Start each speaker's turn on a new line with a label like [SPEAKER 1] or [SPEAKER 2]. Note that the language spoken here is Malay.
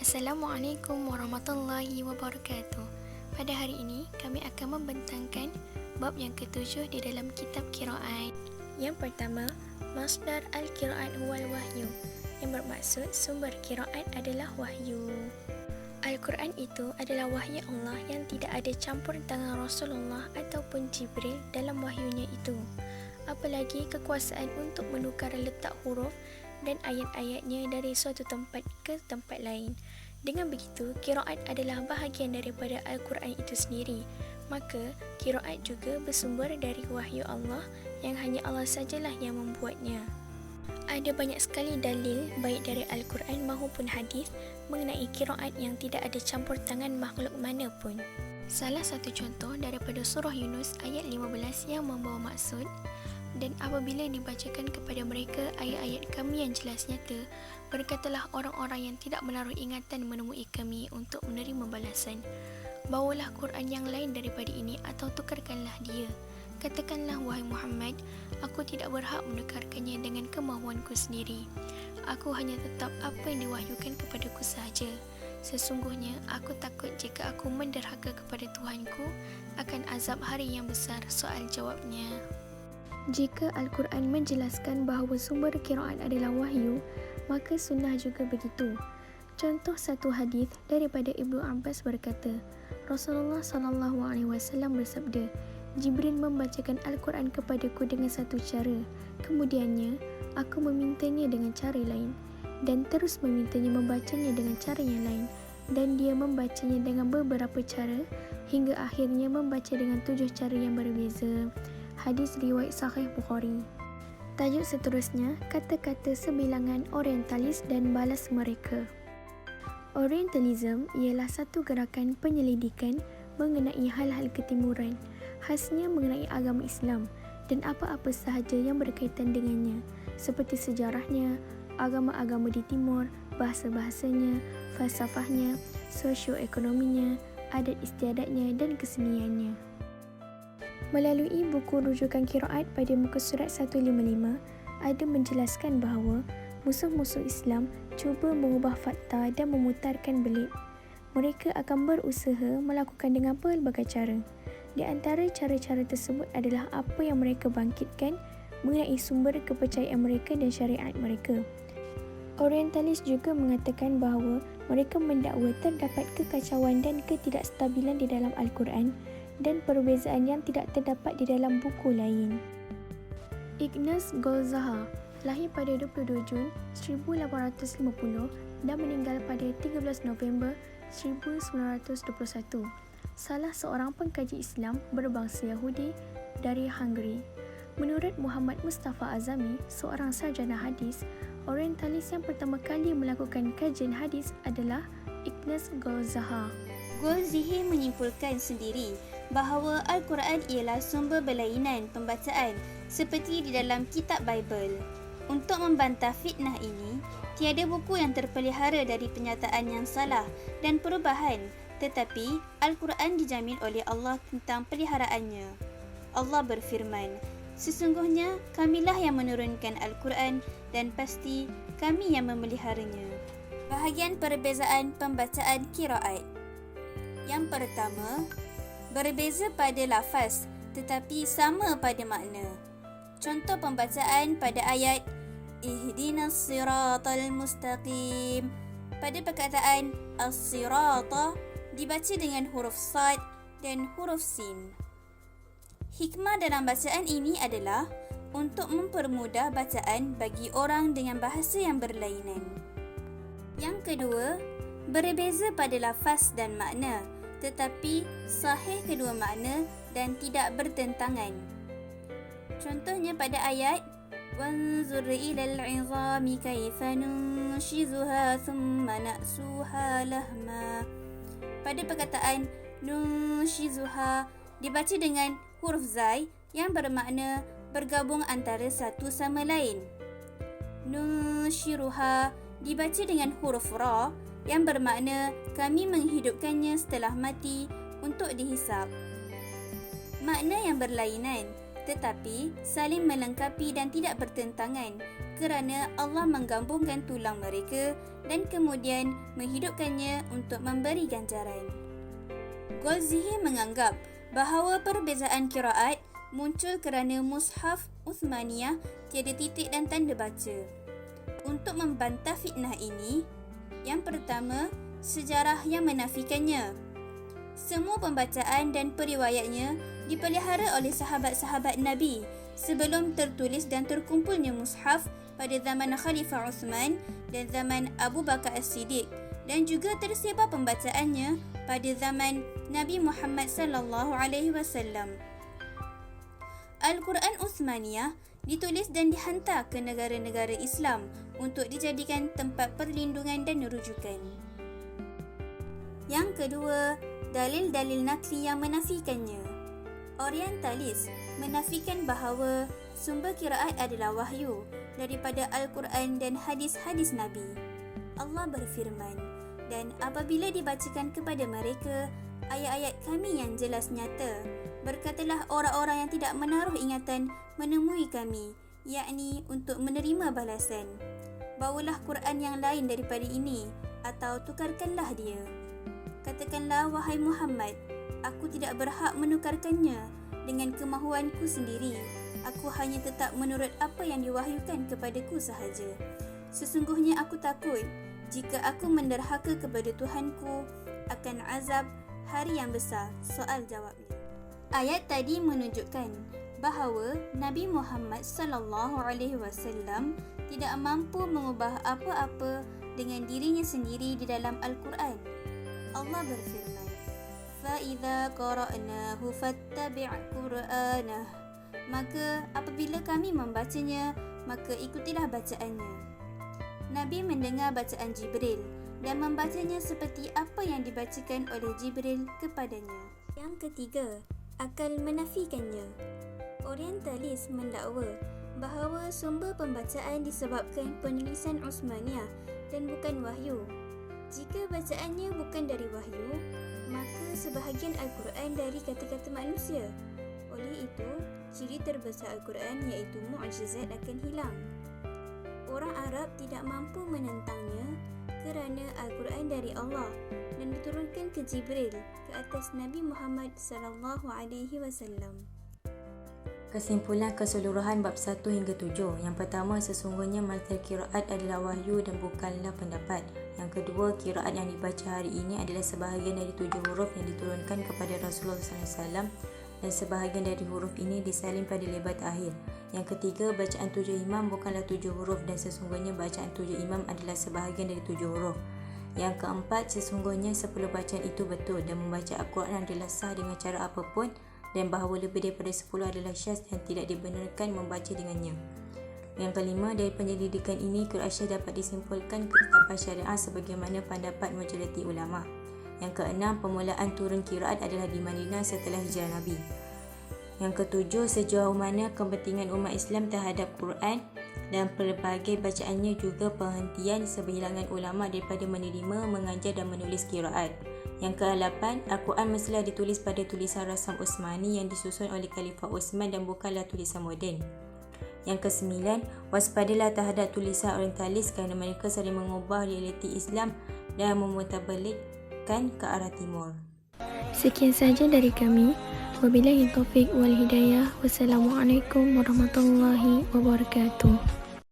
[SPEAKER 1] Assalamualaikum warahmatullahi wabarakatuh. Pada hari ini, kami akan membentangkan bab yang ketujuh di dalam kitab Qiraat. Yang pertama, Masdar al-Qiraat huwal wahyu, yang bermaksud sumber qiraat adalah wahyu. Al-Quran itu adalah wahyu Allah yang tidak ada campur tangan Rasulullah ataupun Jibril dalam wahyunya itu. Apalagi kekuasaan untuk menukar letak huruf dan ayat-ayatnya dari suatu tempat ke tempat lain. Dengan begitu, qiraat adalah bahagian daripada Al-Quran itu sendiri. Maka, qiraat juga bersumber dari wahyu Allah yang hanya Allah sajalah yang membuatnya. Ada banyak sekali dalil baik dari Al-Quran maupun hadis mengenai qiraat yang tidak ada campur tangan makhluk mana pun. Salah satu contoh daripada surah Yunus ayat 15 yang membawa maksud, dan apabila dibacakan kepada mereka ayat-ayat kami yang jelas nyata, berkatalah orang-orang yang tidak menaruh ingatan menemui kami untuk menerima balasan, bawalah Quran yang lain daripada ini atau tukarkanlah dia. Katakanlah, wahai Muhammad, aku tidak berhak menukarkannya dengan kemahuanku sendiri. Aku hanya tetap apa yang diwahyukan kepadaku sahaja. Sesungguhnya aku takut jika aku menderhaka kepada Tuhanku akan azab hari yang besar. Soal jawabnya, jika Al-Quran menjelaskan bahawa sumber qiraat adalah wahyu, maka sunnah juga begitu. Contoh satu hadis daripada Ibnu Abbas berkata, Rasulullah SAW bersabda, Jibril membacakan Al-Quran kepadaku dengan satu cara, kemudiannya aku memintanya dengan cara lain, dan terus memintanya membacanya dengan cara yang lain, dan dia membacanya dengan beberapa cara, hingga akhirnya membaca dengan 7 cara yang berbeza. Hadis riwayat Sahih Bukhari. Tajuk seterusnya, kata-kata sebilangan orientalis dan balas mereka. Orientalism ialah satu gerakan penyelidikan mengenai hal-hal ketimuran, khasnya mengenai agama Islam dan apa-apa sahaja yang berkaitan dengannya, seperti sejarahnya, agama-agama di timur, bahasa-bahasanya, falsafahnya, sosioekonominya, adat istiadatnya dan keseniannya. Melalui buku rujukan qiraat pada muka surat 155, ada menjelaskan bahawa musuh-musuh Islam cuba mengubah fakta dan memutarkan belit. Mereka akan berusaha melakukan dengan pelbagai cara. Di antara cara-cara tersebut adalah apa yang mereka bangkitkan mengenai sumber kepercayaan mereka dan syariat mereka. Orientalis juga mengatakan bahawa mereka mendakwa terdapat kekacauan dan ketidakstabilan di dalam Al-Quran dan perbezaan yang tidak terdapat di dalam buku lain. Ignaz Golzaha lahir pada 22 Jun 1850 dan meninggal pada 13 November 1921. Salah seorang pengkaji Islam berbangsa Yahudi dari Hungary. Menurut Muhammad Mustafa Azami, seorang sarjana hadis, orientalis yang pertama kali melakukan kajian hadis adalah Ignaz Golzaha.
[SPEAKER 2] Golzihi menyimpulkan sendiri bahawa Al-Quran ialah sumber berlainan pembacaan seperti di dalam kitab Bible. Untuk membantah fitnah ini, tiada buku yang terpelihara dari penyataan yang salah dan perubahan, tetapi Al-Quran dijamin oleh Allah tentang peliharaannya. Allah berfirman, sesungguhnya kamilah yang menurunkan Al-Quran dan pasti kami yang memeliharanya. Bahagian perbezaan pembacaan qiraat. Yang pertama, berbeza pada lafaz tetapi sama pada makna. Contoh pembacaan pada ayat Ihdinas siratal mustaqim. Pada perkataan as-sirata dibaca dengan huruf sad dan huruf sin. Hikmah dalam bacaan ini adalah untuk mempermudah bacaan bagi orang dengan bahasa yang berlainan. Yang kedua, berbeza pada lafaz dan makna, tetapi sahih kedua makna dan tidak bertentangan. Contohnya pada ayat wanzur ilal 'izami kaifa nunshizuha thumma na'suha lahma. Pada perkataan nunshizuha dibaca dengan huruf zai yang bermakna bergabung antara satu sama lain. Nunshiruha dibaca dengan huruf ra yang bermakna kami menghidupkannya setelah mati untuk dihisap. Makna yang berlainan tetapi saling melengkapi dan tidak bertentangan kerana Allah menggabungkan tulang mereka dan kemudian menghidupkannya untuk memberi ganjaran. Goldzihi menganggap bahawa perbezaan qiraat muncul kerana mushaf Uthmaniyah tiada titik dan tanda baca. Untuk membantah fitnah ini, yang pertama, sejarah yang menafikannya. Semua pembacaan dan periwayatnya dipelihara oleh sahabat-sahabat Nabi sebelum tertulis dan terkumpulnya mushaf pada zaman Khalifah Uthman dan zaman Abu Bakar As-Siddiq, dan juga tersebar pembacaannya pada zaman Nabi Muhammad sallallahu alaihi wasallam. Al-Quran Uthmaniyah ditulis dan dihantar ke negara-negara Islam untuk dijadikan tempat perlindungan dan rujukan. Yang kedua, dalil-dalil nakli yang menafikannya. Orientalis menafikan bahawa sumber qiraat adalah wahyu daripada Al-Quran dan hadis-hadis Nabi. Allah berfirman, "Dan apabila dibacakan kepada mereka ayat-ayat kami yang jelas nyata, berkatalah orang-orang yang tidak menaruh ingatan menemui kami, yakni untuk menerima balasan. Bawalah Quran yang lain daripada ini atau tukarkanlah dia. Katakanlah, wahai Muhammad, aku tidak berhak menukarkannya dengan kemahuanku sendiri. Aku hanya tetap menurut apa yang diwahyukan kepadaku sahaja. Sesungguhnya aku takut jika aku menderhaka kepada Tuhanku akan azab hari yang besar." Soal jawabnya. Ayat tadi menunjukkan bahawa Nabi Muhammad sallallahu alaihi wasallam tidak mampu mengubah apa-apa dengan dirinya sendiri di dalam Al-Quran. Allah berfirman, "Fa-idza qara'nahu fattabi' Qur'anah." Maka apabila kami membacanya, maka ikutilah bacaannya. Nabi mendengar bacaan Jibril dan membacanya seperti apa yang dibacakan oleh Jibril kepadanya. Yang ketiga, akal menafikannya. Orientalis mendakwa bahawa sumber pembacaan disebabkan penulisan Uthmaniyah dan bukan wahyu. Jika bacaannya bukan dari wahyu, maka sebahagian Al-Quran dari kata-kata manusia. Oleh itu, ciri terbesar Al-Quran iaitu mukjizat akan hilang. Orang Arab tidak mampu menentangnya kerana Al-Quran dari Allah dan diturunkan ke Jibril ke atas Nabi Muhammad sallallahu alaihi wasallam.
[SPEAKER 3] Kesimpulan keseluruhan bab 1 hingga 7. Yang pertama, sesungguhnya mazhar qiraat adalah wahyu dan bukanlah pendapat. Yang kedua, qiraat yang dibaca hari ini adalah sebahagian dari 7 huruf yang diturunkan kepada Rasulullah SAW dan sebahagian dari huruf ini disalin pada lebar akhir. Yang ketiga, bacaan 7 imam bukanlah 7 huruf dan sesungguhnya bacaan 7 imam adalah sebahagian dari 7 huruf. Yang keempat, sesungguhnya 10 bacaan itu betul dan membaca Al-Quran adalah sah dengan cara apapun dan bahawa lebih daripada 10 adalah syaz dan tidak dibenarkan membaca dengannya. Yang kelima, dari penyelidikan ini Quran dapat disimpulkan ketetapan syariah sebagaimana pendapat majoriti ulama. Yang keenam, permulaan turun qiraat adalah di Madinah setelah hijrah Nabi. Yang ketujuh, sejauh mana kepentingan umat Islam terhadap Quran dan pelbagai bacaannya juga penghentian sebilangan ulama daripada menerima, mengajar dan menulis qiraat. Yang ke-8, Al-Quran mestilah ditulis pada tulisan rasam Uthmani yang disusun oleh Khalifah Uthman dan bukanlah tulisan moden. Yang ke-9, waspadalah terhadap tulisan orientalis kerana mereka sering mengubah realiti Islam dan memutabalikkan ke arah timur.
[SPEAKER 1] Sekian saja dari kami. Wabillahi taufiq wal hidayah. Wassalamualaikum warahmatullahi wabarakatuh.